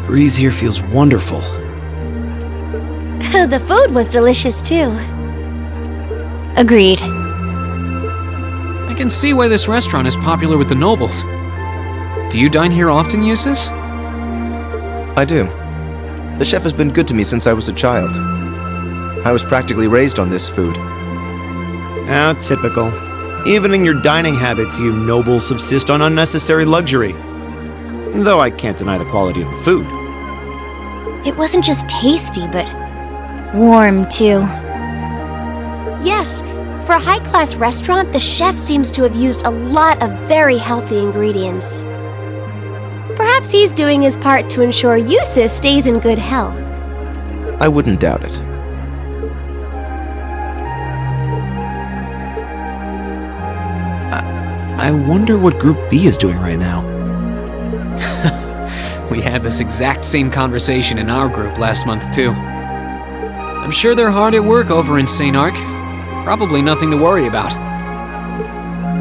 breeze here feels wonderful. The food was delicious too. Agreed. I can see why this restaurant is popular with the nobles. Do you dine here often, Eustace? I do. The chef has been good to me since I was a child. I was practically raised on this food. How typical. Even in your dining habits, you nobles subsist on unnecessary luxury. Though I can't deny the quality of the food. It wasn't just tasty, but warm too. Yes, for a high-class restaurant, the chef seems to have used a lot of very healthy ingredients. Perhaps he's doing his part to ensure Eustace stays in good health. I wouldn't doubt it. I wonder what Group B is doing right now. We had this exact same conversation in our group last month, too. I'm sure they're hard at work over in St. Ark. Probably nothing to worry about.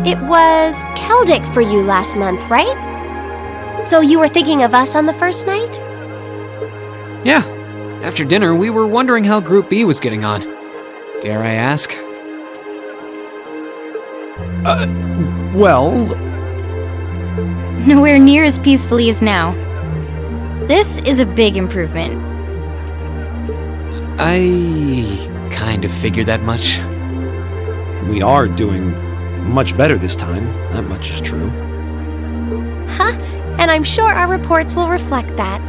It was Keldic for you last month, right? So you were thinking of us on the first night? Yeah. After dinner, we were wondering how Group B was getting on. Dare I ask? Well, Nowhere near as peacefully as now. This is a big improvement. I kind of figured that much. we are doing much better this time. That much is true. Huh? And I'm sure our reports will reflect that.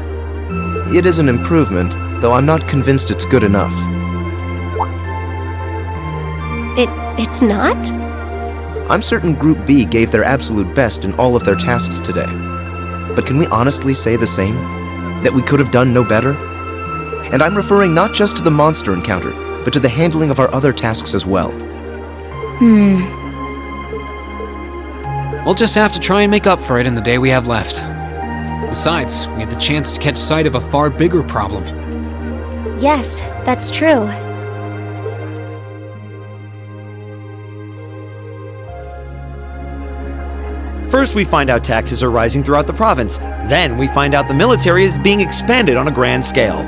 It is an improvement, though I'm not convinced it's good enough. It's not? I'm certain Group B gave their absolute best in all of their tasks today. But can we honestly say the same? That we could have done no better? And I'm referring not just to the monster encounter, but to the handling of our other tasks as well. We'll just have to try and make up for it in the day we have left. Besides, we have the chance to catch sight of a far bigger problem. Yes, that's true. First, we find out taxes are rising throughout the province. Then, we find out the military is being expanded on a grand scale.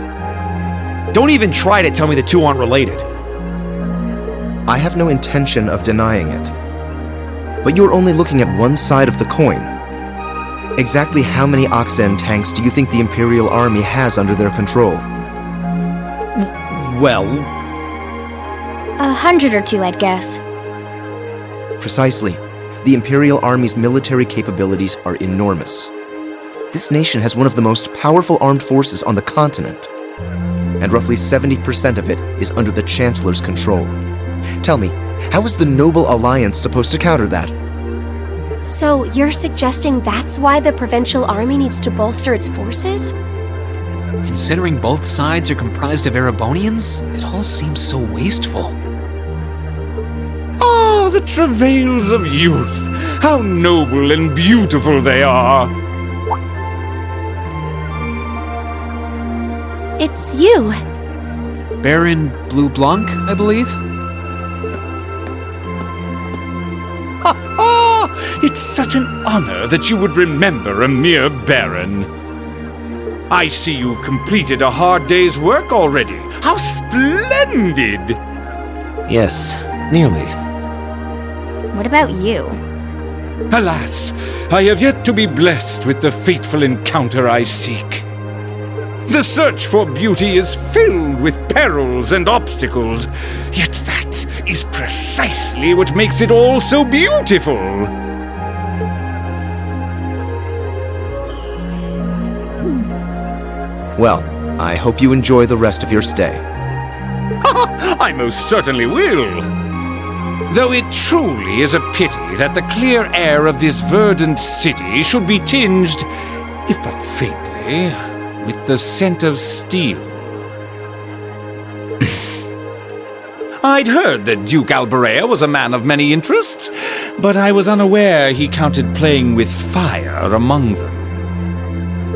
Don't even try to tell me the two aren't related. I have no intention of denying it. But you're only looking at one side of the coin. Exactly how many Oxen tanks do you think the Imperial Army has under their control? Well, 100 or two, I'd guess. Precisely. The Imperial Army's military capabilities are enormous. This nation has one of the most powerful armed forces on the continent, and roughly 70% of it is under the Chancellor's control. Tell me, how is the Noble Alliance supposed to counter that? So you're suggesting that's why the provincial army needs to bolster its forces? Considering both sides are comprised of Erebonians, it all seems so wasteful. Ah, the travails of youth! How noble and beautiful they are! It's you. Baron Blue Blanc, I believe? It's such an honor that you would remember a mere baron. I see you've completed a hard day's work already. How splendid! yes, nearly. What about you? Alas, I have yet to be blessed with the fateful encounter I seek. The search for beauty is filled with perils and obstacles, yet that is precisely what makes it all so beautiful. Well, I hope you enjoy the rest of your stay. I most certainly will. Though it truly is a pity that the clear air of this verdant city should be tinged, if but faintly, with the scent of steel. I'd heard that Duke Alberea was a man of many interests, but I was unaware he counted playing with fire among them.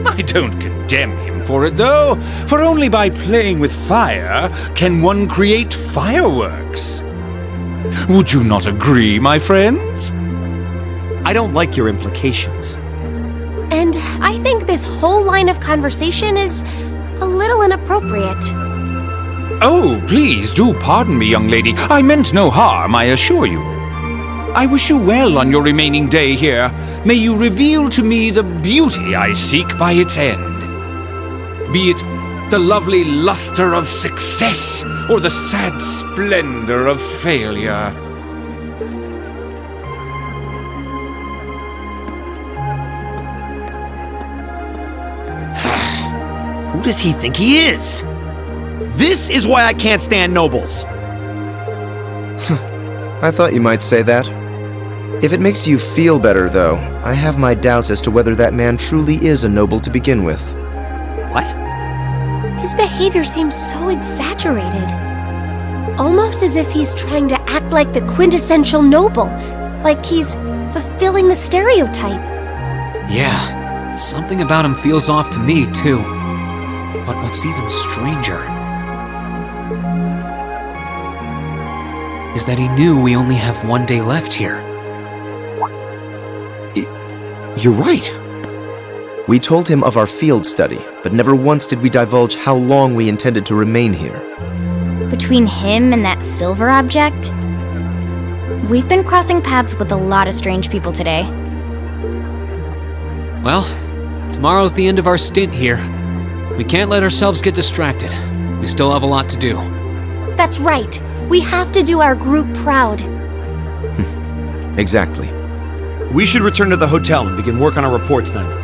I don't condemn him for it, though, for only by playing with fire can one create fireworks. Would you not agree, my friends? I don't like your implications. And I think this whole line of conversation is a little inappropriate. Oh, please do pardon me, young lady. I meant no harm, I assure you. I wish you well on your remaining day here. May you reveal to me the beauty I seek by its end. Be it the lovely luster of success or the sad splendor of failure. Who does he think he is? This is why I can't stand nobles. I thought you might say that. If it makes you feel better, though, I have my doubts as to whether that man truly is a noble to begin with. What? His behavior seems so exaggerated. Almost as if he's trying to act like the quintessential noble, like he's fulfilling the stereotype. Yeah, something about him feels off to me, too. But what's even stranger is that he knew we only have one day left here. You're right. We told him of our field study, but never once did we divulge how long we intended to remain here. Between him and that silver object, we've been crossing paths with a lot of strange people today. Well, tomorrow's the end of our stint here. We can't let ourselves get distracted. We still have a lot to do. That's right. We have to do our group proud. Exactly. We should return to the hotel and begin work on our reports then.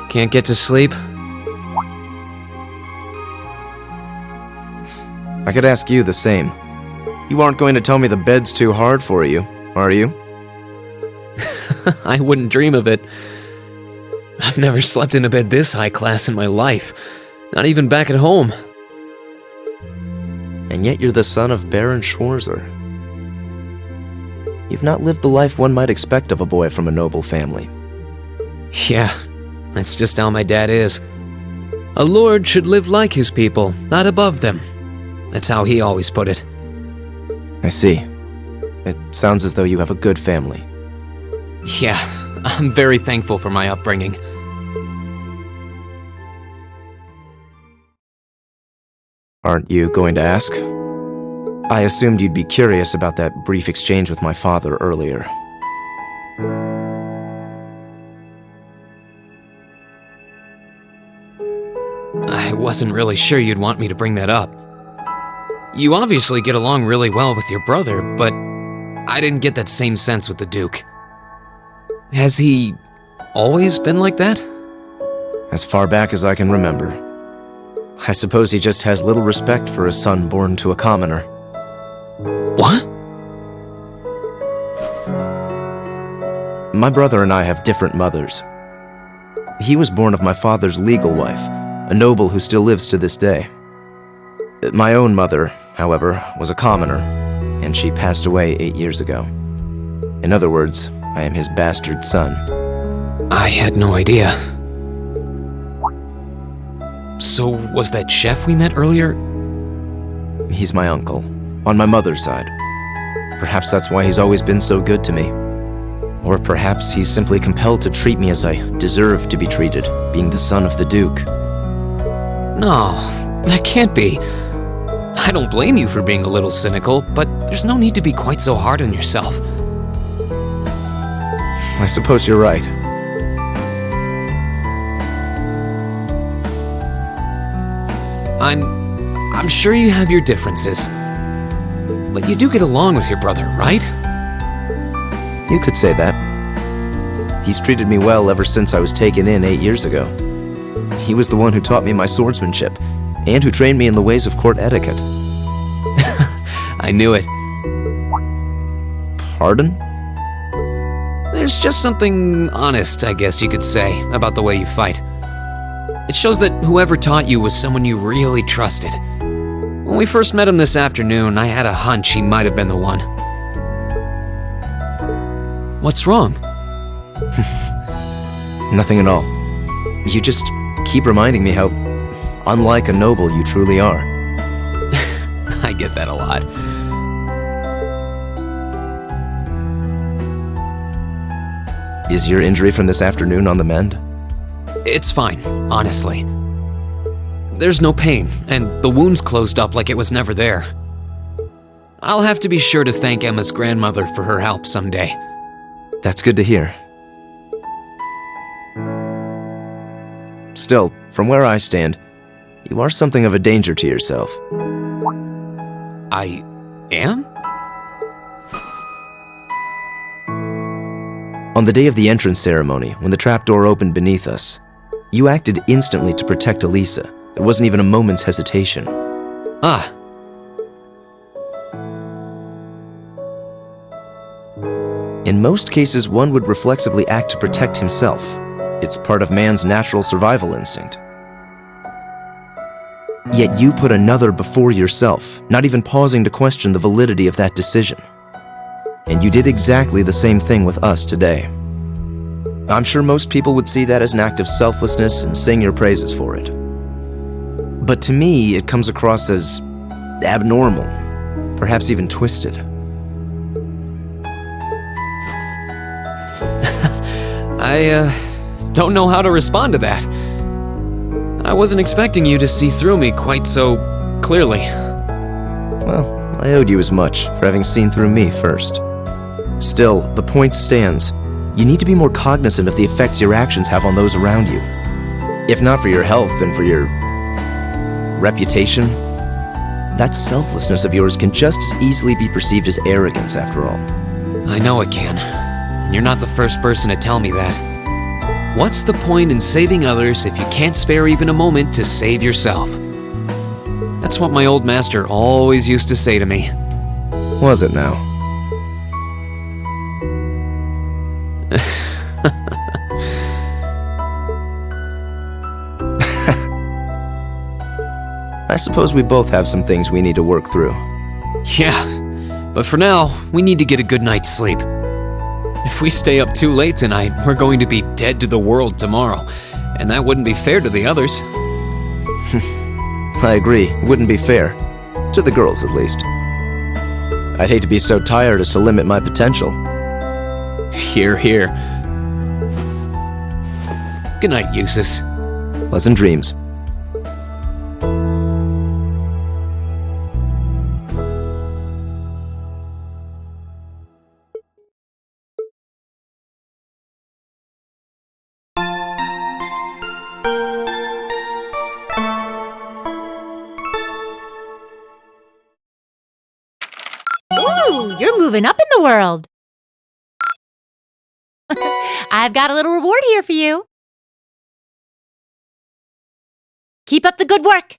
Can't get to sleep? I could ask you the same. You aren't going to tell me the bed's too hard for you, are you? I wouldn't dream of it. I've never slept in a bed this high class in my life. Not even back at home. And yet you're the son of Baron Schwarzer. You've not lived the life one might expect of a boy from a noble family. Yeah, that's just how my dad is. A lord should live like his people, not above them. That's how he always put it. I see. It sounds as though you have a good family. Yeah, I'm very thankful for my upbringing. Aren't you going to ask? I assumed you'd be curious about that brief exchange with my father earlier. I wasn't really sure you'd want me to bring that up. You obviously get along really well with your brother, but I didn't get that same sense with the Duke. Has he always been like that? As far back as I can remember. I suppose he just has little respect for a son born to a commoner. What? My brother and I have different mothers. He was born of my father's legal wife, a noble who still lives to this day. My own mother, however, was a commoner, and she passed away 8 years ago. In other words, I am his bastard son. I had no idea. So, was that chef we met earlier? He's my uncle, on my mother's side. Perhaps that's why he's always been so good to me. Or perhaps he's simply compelled to treat me as I deserve to be treated, being the son of the Duke. No, that can't be. I don't blame you for being a little cynical, but there's no need to be quite so hard on yourself. I suppose you're right. I'm I'm sure you have your differences. But you do get along with your brother, right? You could say that. He's treated me well ever since I was taken in 8 years ago. He was the one who taught me my swordsmanship, and who trained me in the ways of court etiquette. I knew it. Pardon? There's just something honest, I guess you could say, about the way you fight. It shows that whoever taught you was someone you really trusted. When we first met him this afternoon, I had a hunch he might have been the one. What's wrong? Nothing at all. You just keep reminding me how unlike a noble you truly are. I get that a lot. Is your injury from this afternoon on the mend? It's fine, honestly. There's no pain, and the wound's closed up like it was never there. I'll have to be sure to thank Emma's grandmother for her help someday. That's good to hear. Still, from where I stand, you are something of a danger to yourself. I am? On the day of the entrance ceremony, when the trapdoor opened beneath us, you acted instantly to protect Elisa. There wasn't even a moment's hesitation. Ah. In most cases, one would reflexively act to protect himself. It's part of man's natural survival instinct. Yet you put another before yourself, not even pausing to question the validity of that decision. And you did exactly the same thing with us today. I'm sure most people would see that as an act of selflessness and sing your praises for it. But to me, it comes across as abnormal, perhaps even twisted. I don't know how to respond to that. I wasn't expecting you to see through me quite so clearly. Well, I owed you as much for having seen through me first. Still, the point stands. You need to be more cognizant of the effects your actions have on those around you. If not for your health and for your reputation, that selflessness of yours can just as easily be perceived as arrogance after all. I know it can. And you're not the first person to tell me that. What's the point in saving others if you can't spare even a moment to save yourself? That's what my old master always used to say to me. Was it now? I suppose we both have some things we need to work through. Yeah, but for now, we need to get a good night's sleep. If we stay up too late tonight, we're going to be dead to the world tomorrow, and that wouldn't be fair to the others. I agree, it wouldn't be fair. To the girls, at least. I'd hate to be so tired as to limit my potential. Hear, hear. Good night, Eustace. Pleasant dreams. Ooh, you're moving up in the world. I've got a little reward here for you. Keep up the good work.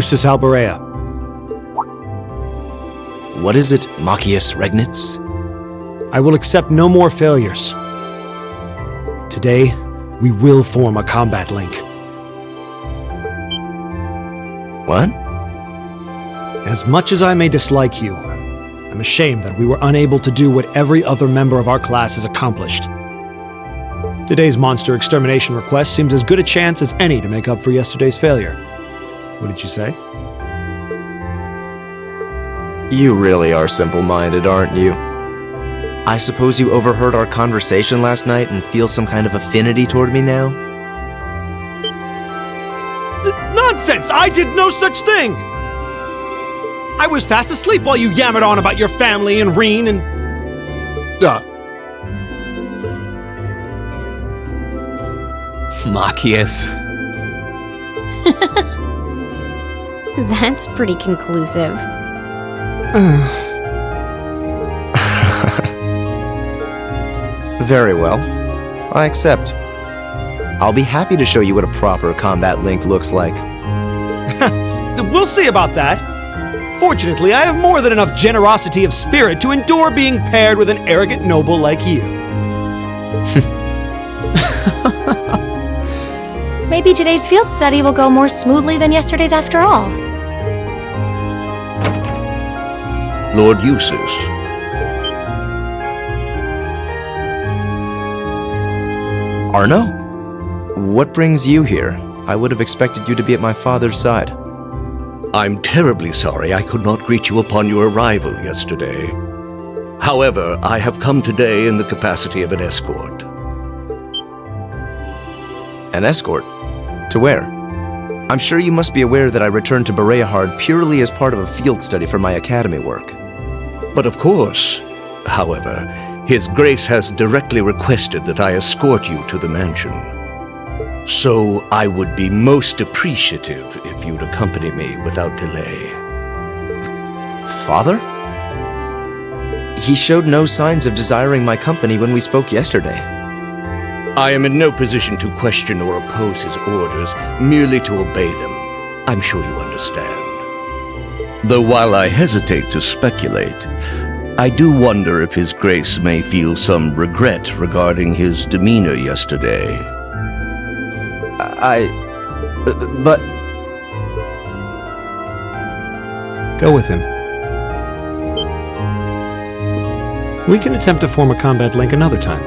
Eustace Alberea. What is it, Machias Regnitz? I will accept no more failures. Today, we will form a combat link. What? As much as I may dislike you, I'm ashamed that we were unable to do what every other member of our class has accomplished. Today's monster extermination request seems as good a chance as any to make up for yesterday's failure. What did you say? You really are simple-minded, aren't you? I suppose you overheard our conversation last night and feel some kind of affinity toward me now? Nonsense! I did no such thing! I was fast asleep while you yammered on about your family and Reen and... Machias. That's pretty conclusive. Very well. I accept. I'll be happy to show you what a proper combat link looks like. We'll see about that. Fortunately, I have more than enough generosity of spirit to endure being paired with an arrogant noble like you. Maybe today's field study will go more smoothly than yesterday's after all. Lord Eustace. Arno? What brings you here? I would have expected you to be at my father's side. I'm terribly sorry I could not greet you upon your arrival yesterday. However, I have come today in the capacity of an escort. An escort? To where? I'm sure you must be aware that I returned to Bereahard purely as part of a field study for my academy work. But of course, however, His Grace has directly requested that I escort you to the mansion. So I would be most appreciative if you'd accompany me without delay. Father? He showed no signs of desiring my company when we spoke yesterday. I am in no position to question or oppose his orders, merely to obey them. I'm sure you understand. Though while I hesitate to speculate, I do wonder if His Grace may feel some regret regarding his demeanor yesterday. But... Go with him. We can attempt to form a combat link another time.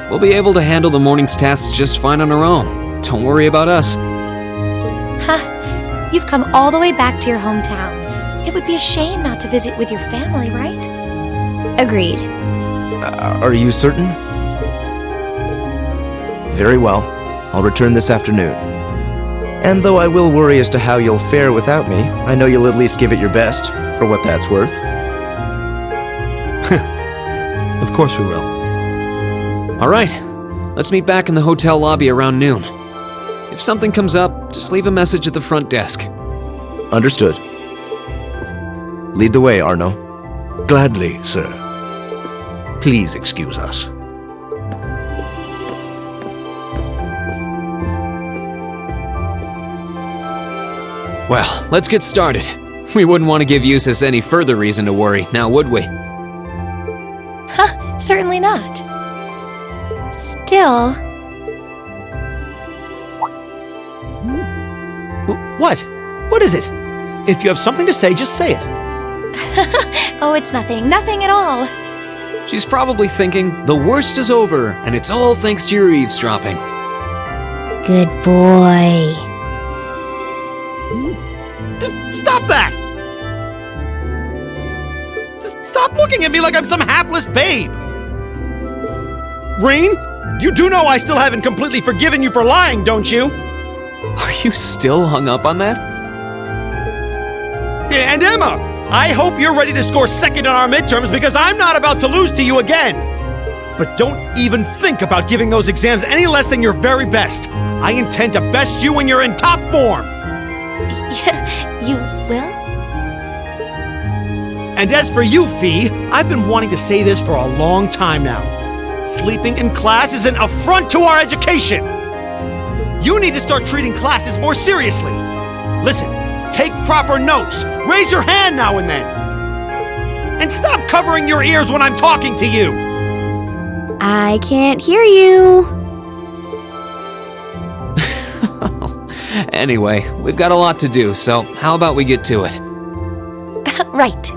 We'll be able to handle the morning's tasks just fine on our own. Don't worry about us. Ha! You've come all the way back to your hometown. It would be a shame not to visit with your family, right? Agreed. Are you certain? Very well. I'll return this afternoon. And though I will worry as to how you'll fare without me, I know you'll at least give it your best, for what that's worth. Of course we will. All right, let's meet back in the hotel lobby around noon. If something comes up, just leave a message at the front desk. Understood. Lead the way, Arno. Gladly, sir. Please excuse us. Well, let's get started. We wouldn't want to give Eustace any further reason to worry, now would we? Huh, certainly not. Still... What? What is it? If you have something to say, just say it. Oh, it's nothing. Nothing at all. She's probably thinking, the worst is over, and it's all thanks to your eavesdropping. Good boy. Just stop that! Just stop looking at me like I'm some hapless babe! Reen, you do know I still haven't completely forgiven you for lying, don't you? Are you still hung up on that? And Emma, I hope you're ready to score second on our midterms because I'm not about to lose to you again. But don't even think about giving those exams any less than your very best. I intend to best you when you're in top form. You will? And as for you, Fee, I've been wanting to say this for a long time now. Sleeping in class is an affront to our education. You need to start treating classes more seriously. Listen, Take proper notes. Raise your hand now and then. And stop covering your ears when I'm talking to you. I can't hear you. Anyway, we've got a lot to do, so how about we get to it? Right.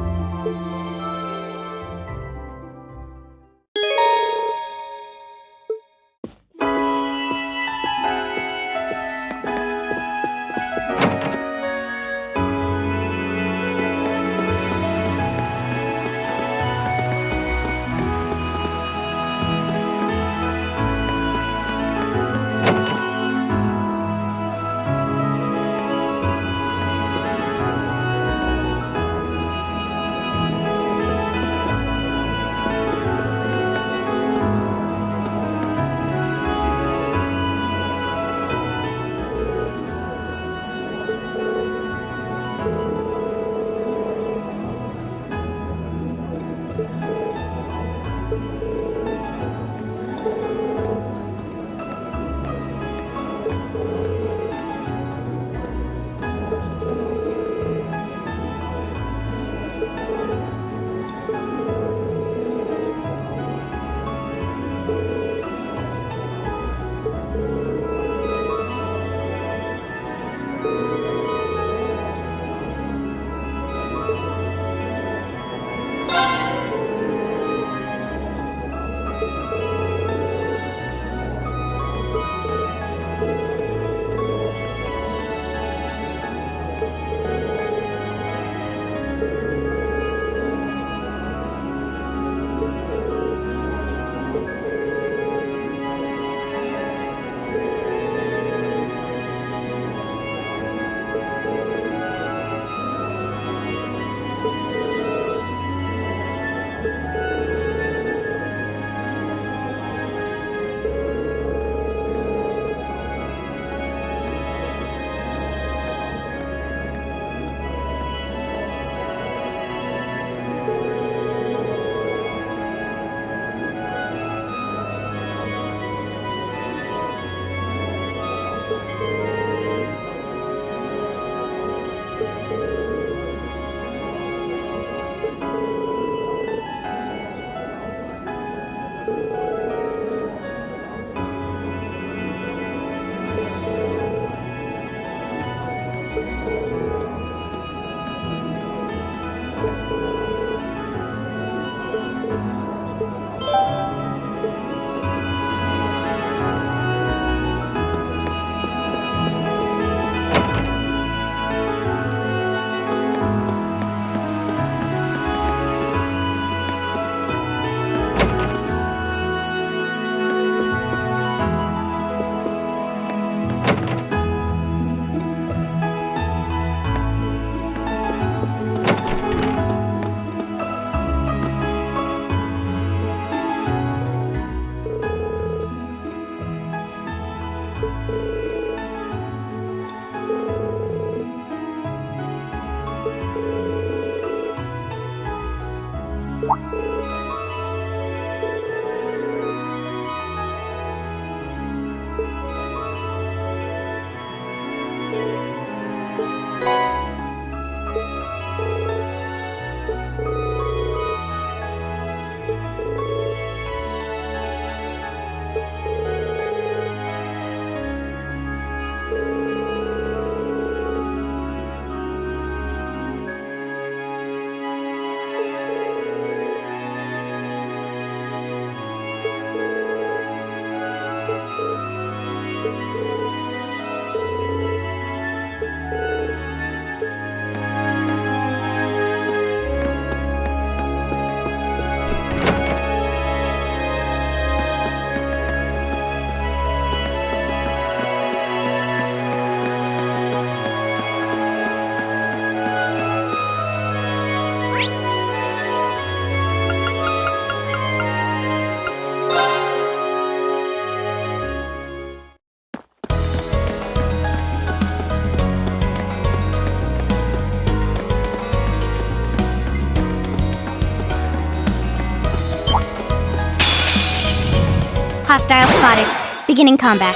Hostile spotted. Beginning combat.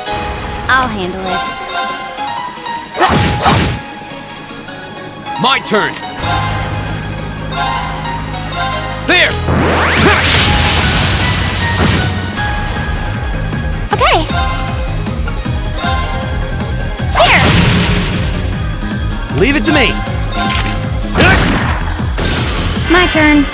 I'll handle it. My turn. There! Okay. Here. Leave it to me. My turn.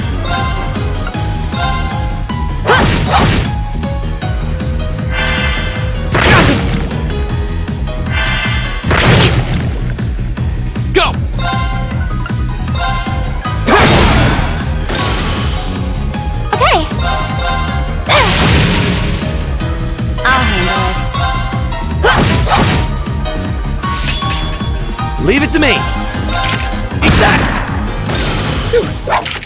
Go! Okay. I'll handle it. Leave it to me. Eat that.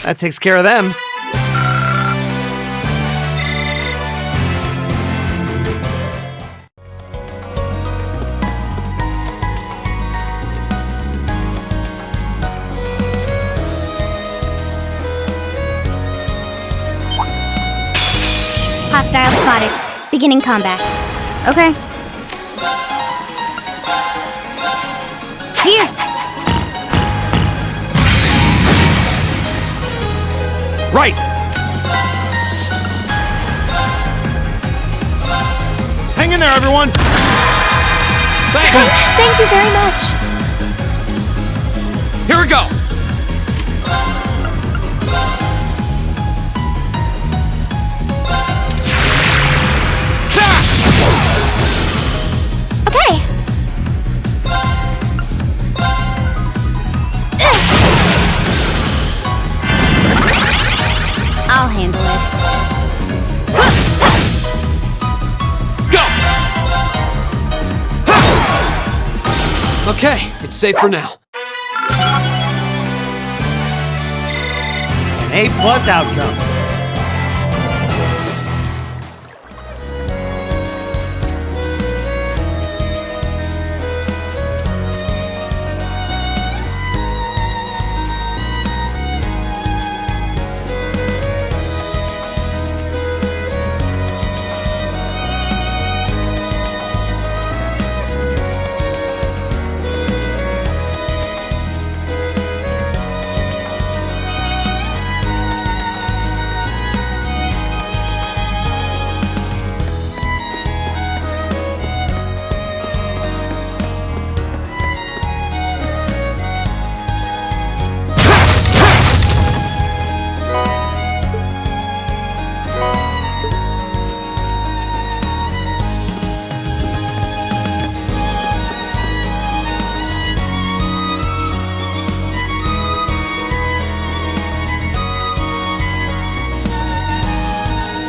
That takes care of them. Hostile spotted. Beginning combat. Okay. Here. Right. Hang in there, everyone. Thanks! Thank you very much. Here we go! Okay. I'll handle it. Go! Okay, it's safe for now. An A+ outcome.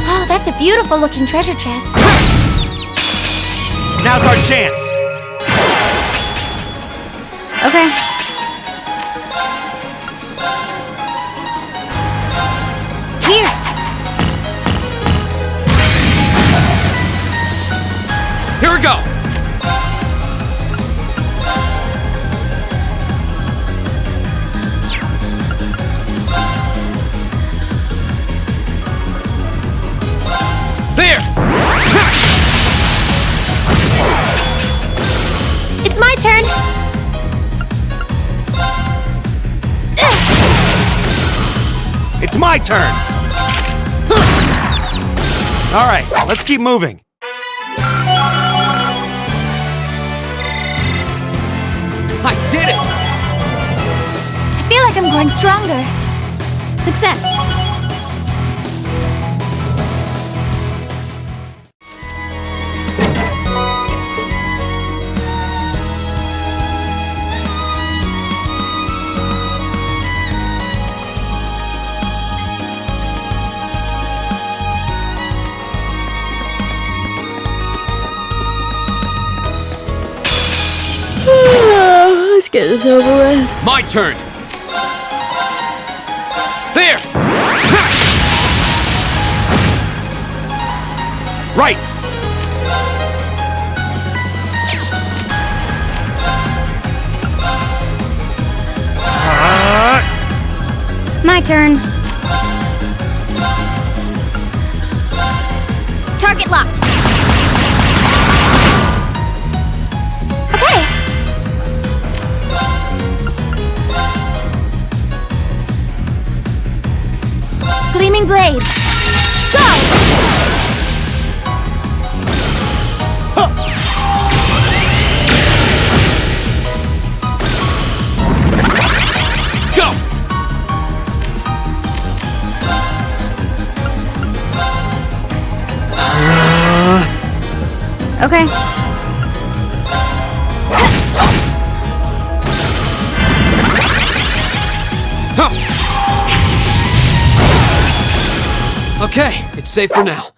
Oh, that's a beautiful looking treasure chest. Now's our chance. Okay. Here. Here we go! There! It's my turn. It's my turn. All right, let's keep moving. I did it! I feel like I'm growing stronger. Success. Let's get this over with. My turn! There! Right. My turn. Target locked. Okay. Gleaming blades! Go! Go! Okay. Okay, it's safe for now.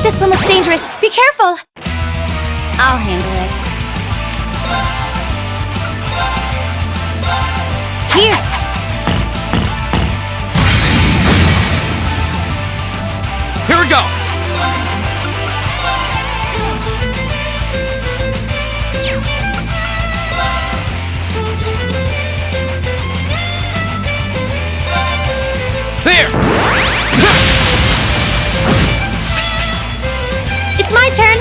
This one looks dangerous. Be careful! I'll handle it. Here! Here we go! There! It's my turn!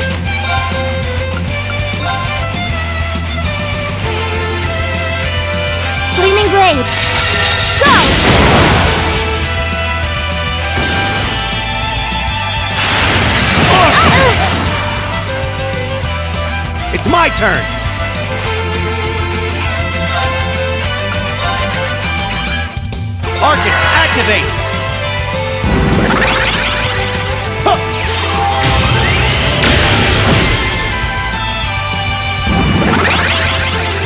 Gleaming blades! Go! It's my turn! Arcus, activate!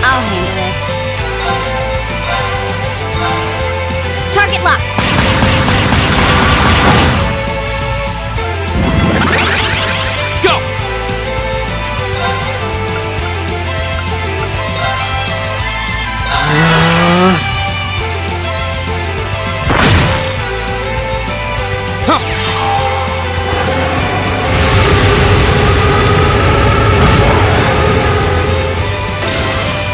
I'll handle it. Target locked. Go!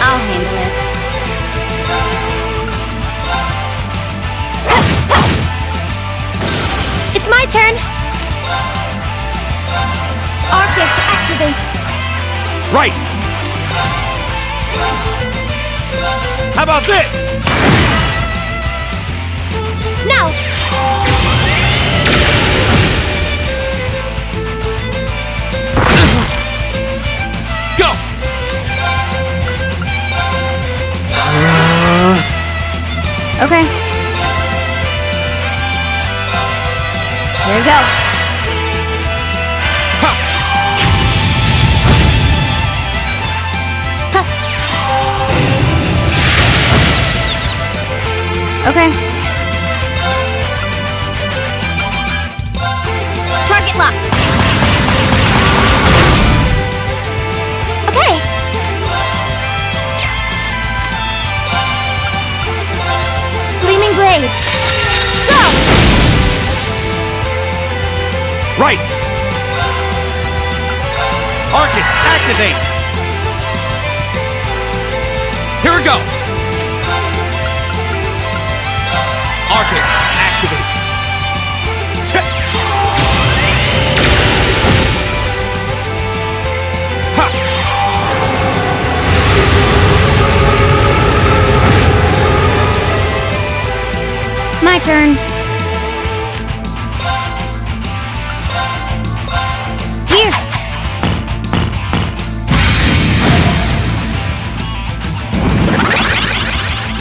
I'll handle it. It's my turn! Arcus, activate! Right! How about this? Now! Go! Okay. Here we go. Okay. Target locked. Okay! Gleaming blades! Go! Right! Arcus, activate! Here we go! Arcus, activate! My turn. Here.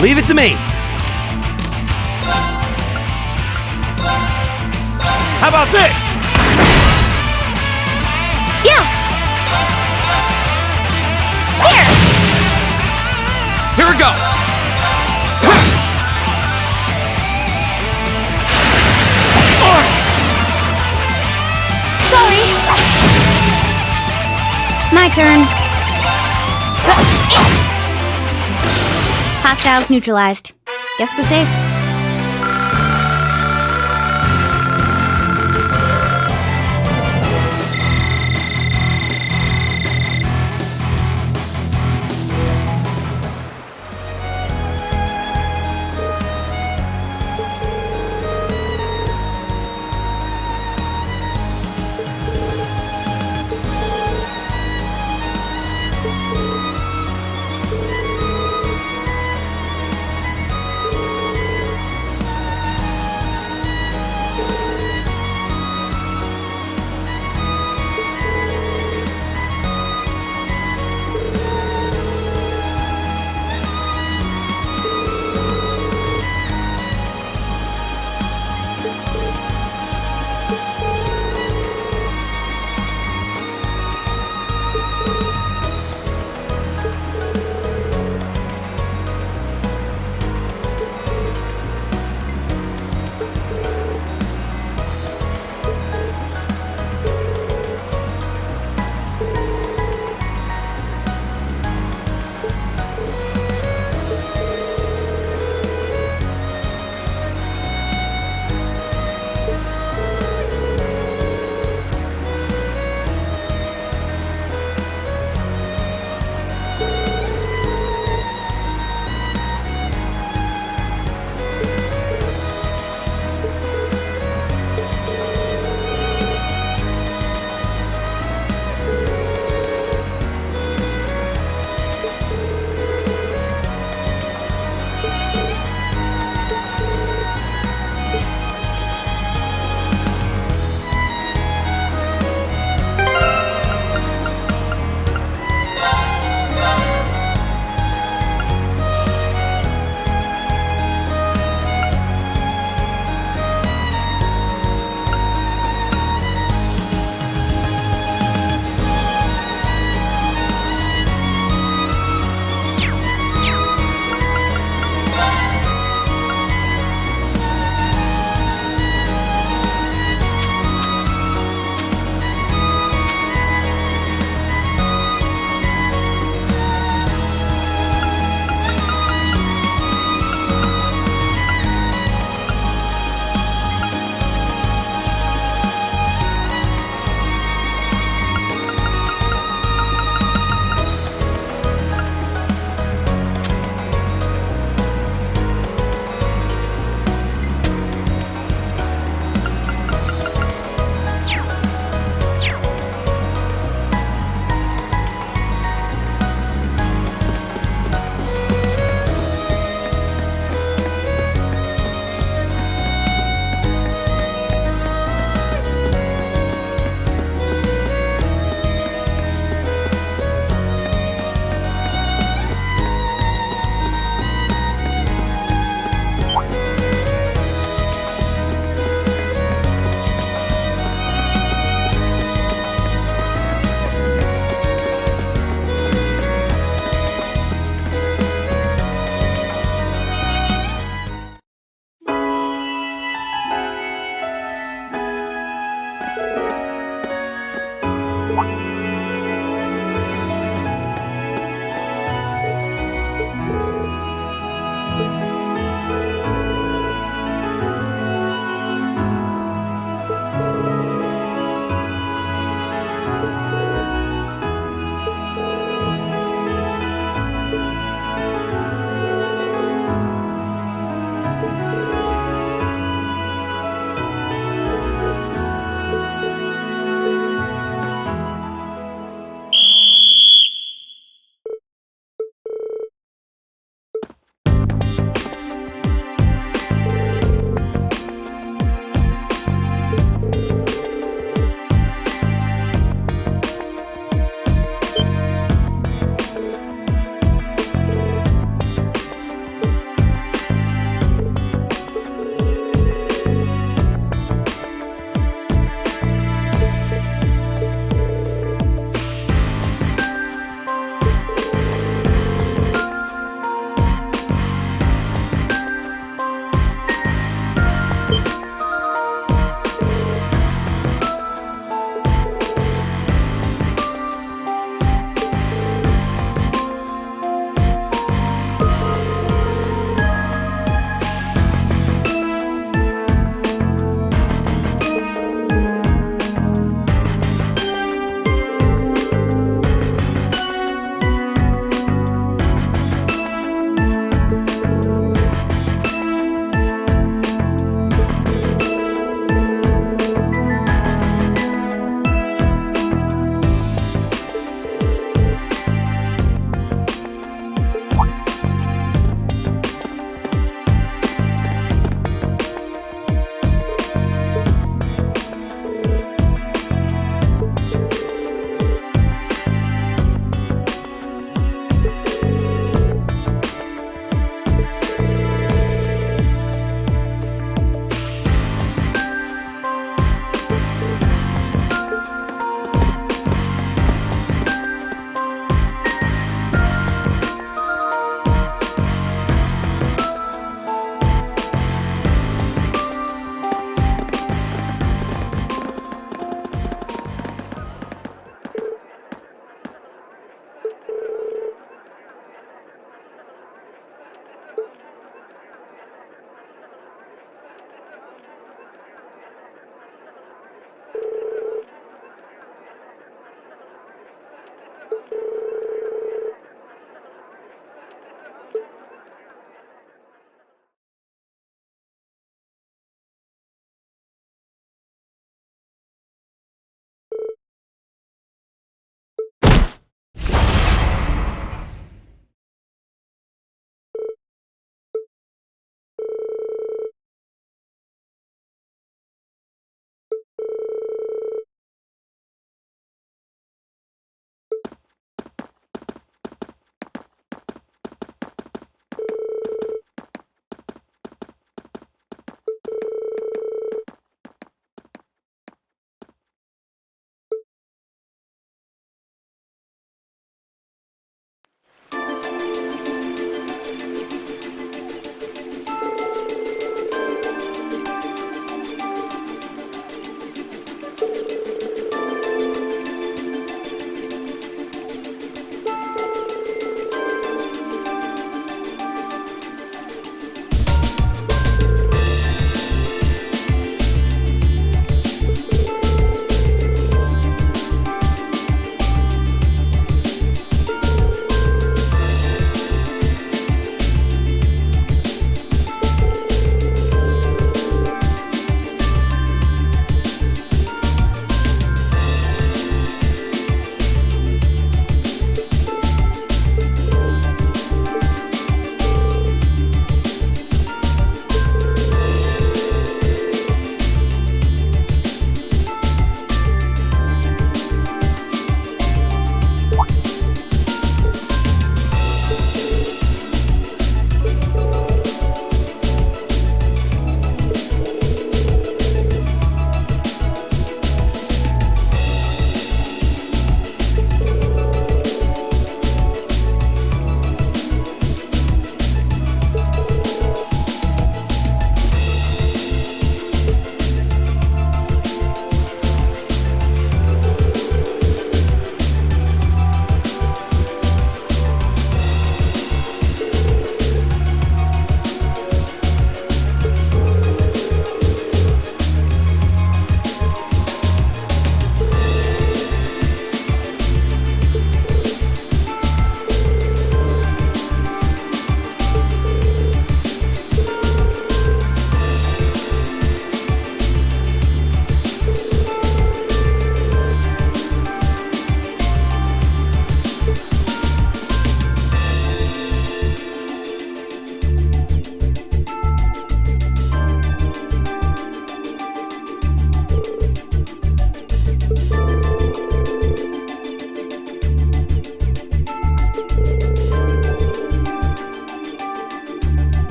Leave it to me. How about this? Yeah! Here we go! Sorry! My turn. Hostiles neutralized. Guess we're safe.